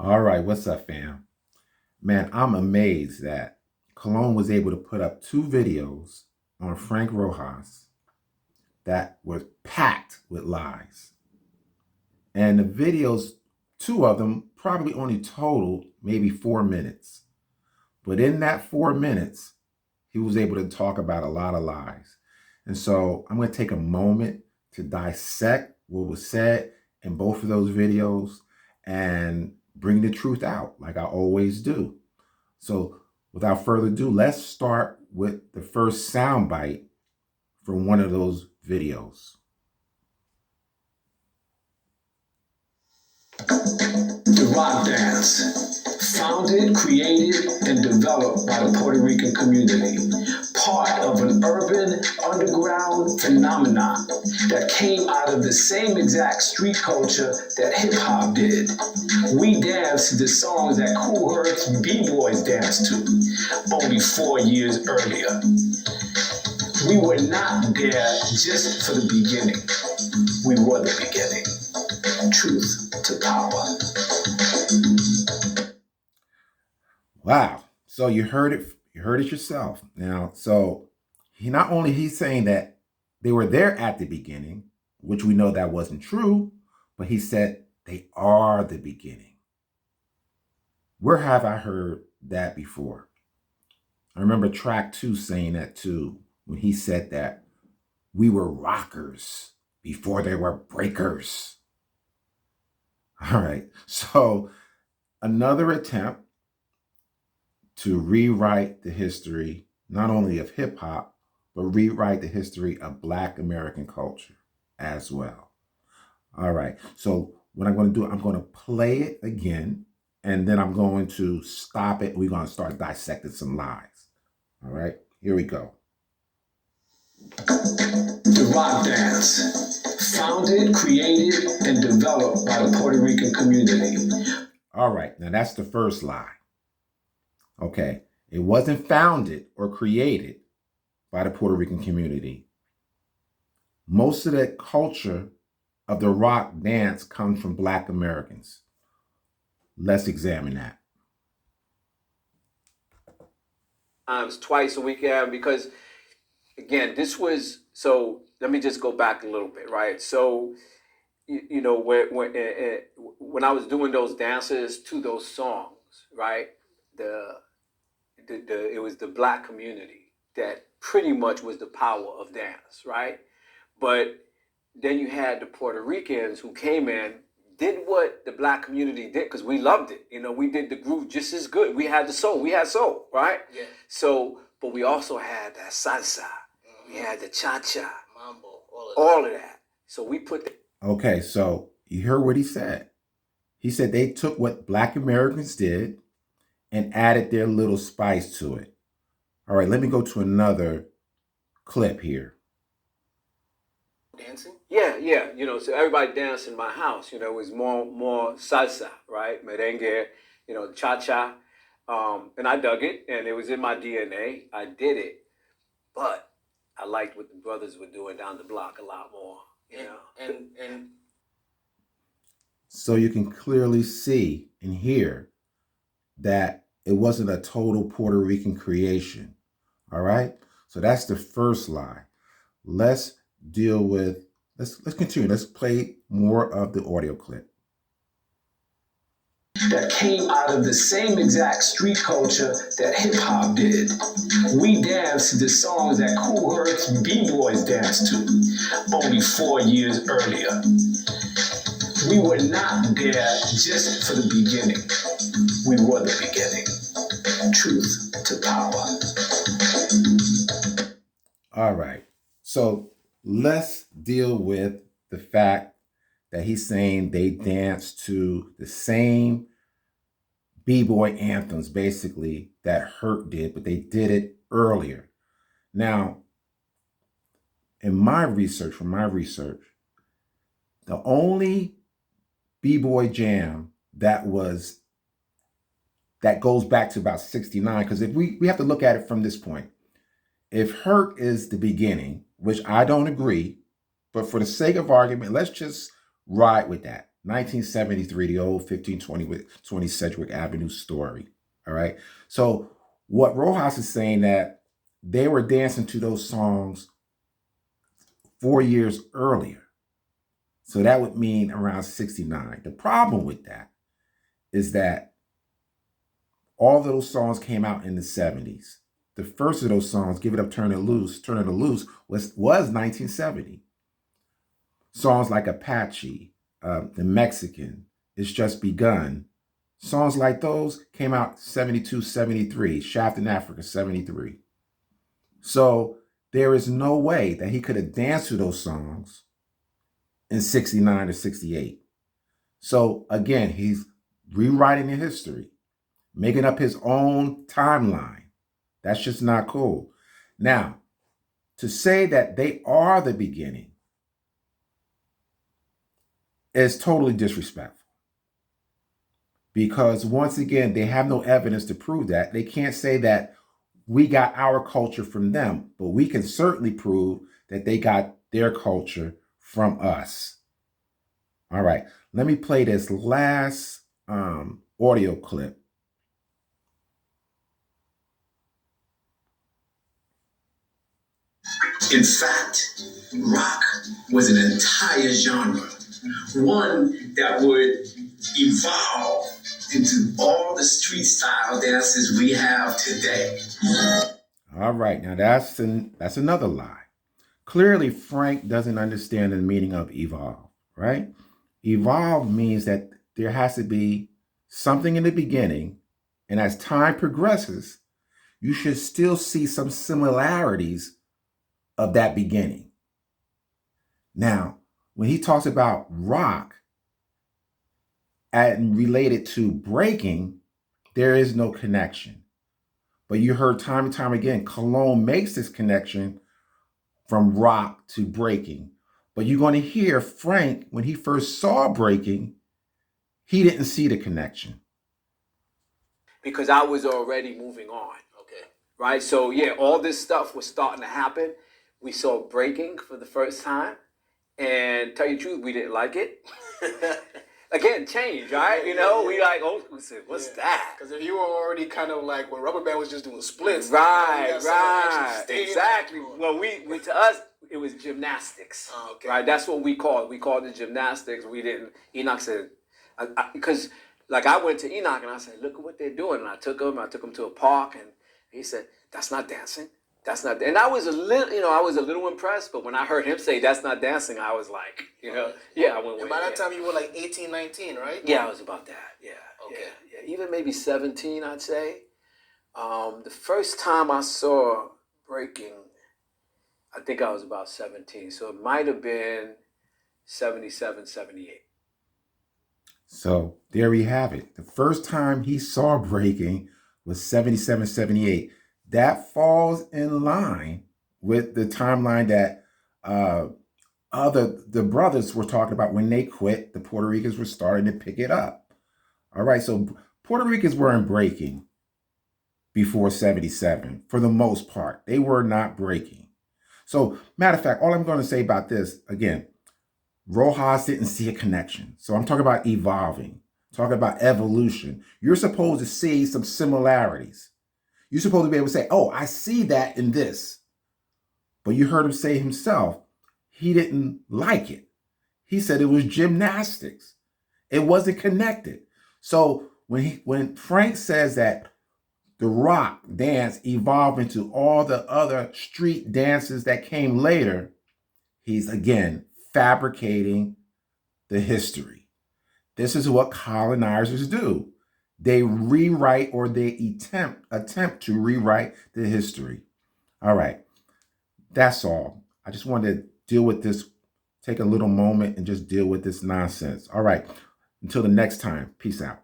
All right, what's up, fam? Man, I'm amazed that Cologne was able to put up two videos on Frank Rojas that were packed with lies. And the videos, two of them, probably only totaled maybe 4 minutes. But in that 4 minutes, he was able to talk about a lot of lies. And so I'm going to take a moment to dissect what was said in both of those videos and bring the truth out like I always do. So without further ado, let's start with the first soundbite from one of those videos. The rock dance, founded, created, and developed by the Puerto Rican community, part of an urban underground phenomenon that came out of the same exact street culture that hip-hop did. We danced to the songs that Kool Herc's B-boys danced to only 4 years earlier. We were not there just for the beginning. We were the beginning. Truth to power. Wow. So you heard it yourself. Now, so he's saying that they were there at the beginning, which we know that wasn't true, but he said they are the beginning. Where have I heard that before? I remember track 2 saying that too, when he said that we were rockers before they were breakers. All right. So another attempt to rewrite the history, not only of hip hop, but rewrite the history of Black American culture as well. All right. So what I'm going to do, I'm going to play it again, and then I'm going to stop it. We're going to start dissecting some lies. All right. Here we go. The rock dance, founded, created, and developed by the Puerto Rican community. All right. Now that's the first lie. Okay. It wasn't founded or created by the Puerto Rican community. Most of the culture of the rock dance comes from Black Americans. Let's examine that. Twice a weekend, because again, this was, so let me just go back a little bit, right? So, you know, when I was doing those dances to those songs, right? It was the Black community that pretty much was the power of dance, right? But then you had the Puerto Ricans who came in, did what the Black community did, because we loved it. You know, we did the groove just as good. We had the soul. We had soul, right? Yeah. So, but we also had that salsa. We had the cha-cha. Mambo. All of that. So we put the... Okay, so you heard what he said. He said they took what Black Americans did and added their little spice to it. All right, let me go to another clip here. Dancing? Yeah. You know, so everybody danced in my house. You know, it was more salsa, right? Merengue, you know, cha-cha. And I dug it, and it was in my DNA. I did it. But I liked what the brothers were doing down the block a lot more, you know. And So you can clearly see and hear that it wasn't a total Puerto Rican creation. All right? So that's the first lie. Let's continue. Let's play more of the audio clip. That came out of the same exact street culture that hip-hop did. We danced to the songs that Kool Herc's B-boys danced to only 4 years earlier. We were not there just for the beginning. We were the beginning. Truth to power. All right. So let's deal with the fact that he's saying they danced to the same B-boy anthems, basically, that Herc did, but they did it earlier. Now, from my research, the only B-boy jam that goes back to about 69, because if we have to look at it from this point. If Herc is the beginning, which I don't agree, but for the sake of argument, let's just ride with that. 1973, the old 1520 Sedgwick Avenue story. All right. So what Rojas is saying that they were dancing to those songs 4 years earlier. So that would mean around 69. The problem with that is that all of those songs came out in the 70s. The first of those songs, Give It Up, Turn It Loose, was 1970. Songs like Apache, The Mexican, It's Just Begun. Songs like those came out 72, 73. Shaft in Africa, 73. So there is no way that he could have danced to those songs in 69 or 68. So again, he's rewriting the history, making up his own timeline. That's just not cool. Now, to say that they are the beginning is totally disrespectful. Because once again, they have no evidence to prove that. They can't say that we got our culture from them, but we can certainly prove that they got their culture from us. All right, let me play this last audio clip. In fact, rock was an entire genre, one that would evolve into all the street style dances we have today. All right, now that's another lie. Clearly, Frank doesn't understand the meaning of evolve, right? Evolve means that there has to be something in the beginning, and as time progresses, you should still see some similarities of that beginning. Now, when he talks about rock and related to breaking, there is no connection. But you heard time and time again, Cologne makes this connection from rock to breaking. But you're going to hear Frank, when he first saw breaking, he didn't see the connection. Because I was already moving on. Okay. Right? So, yeah, all this stuff was starting to happen. We saw breaking for the first time. And tell you the truth, we didn't like it. Again, change, right? You know, we like, oh, what's that? Because if you were already kind of like when Rubber Band was just doing splits, right, exactly. Well, we to us it was gymnastics, okay. Right? That's what we called it. We called it gymnastics. We didn't. Enoch said, because like I went to Enoch and I said, look at what they're doing, and I took him to a park, and he said, that's not dancing. That's not, and I was a little impressed, but when I heard him say that's not dancing, I was like, yeah, I went with it. And by that time you were like 18, 19, right? Yeah, I was about that, yeah. Okay. Yeah. Even maybe 17, I'd say. The first time I saw breaking, I think I was about 17, so it might have been 77, 78. So there we have it. The first time he saw breaking was 77, 78. That falls in line with the timeline that the brothers were talking about when they quit. The Puerto Ricans were starting to pick it up. All right, so Puerto Ricans weren't breaking before 77 for the most part. They were not breaking. So matter of fact, all I'm going to say about this, again, Rojas didn't see a connection. So I'm talking about evolving, talking about evolution. You're supposed to see some similarities. You're supposed to be able to say, oh, I see that in this. But you heard him say himself, he didn't like it. He said it was gymnastics. It wasn't connected. So when Frank says that the rock dance evolved into all the other street dances that came later, he's again fabricating the history. This is what colonizers do. They rewrite or they attempt to rewrite the history. All right. That's all. I just wanted to deal with this, take a little moment and just deal with this nonsense. All right. Until the next time. Peace out.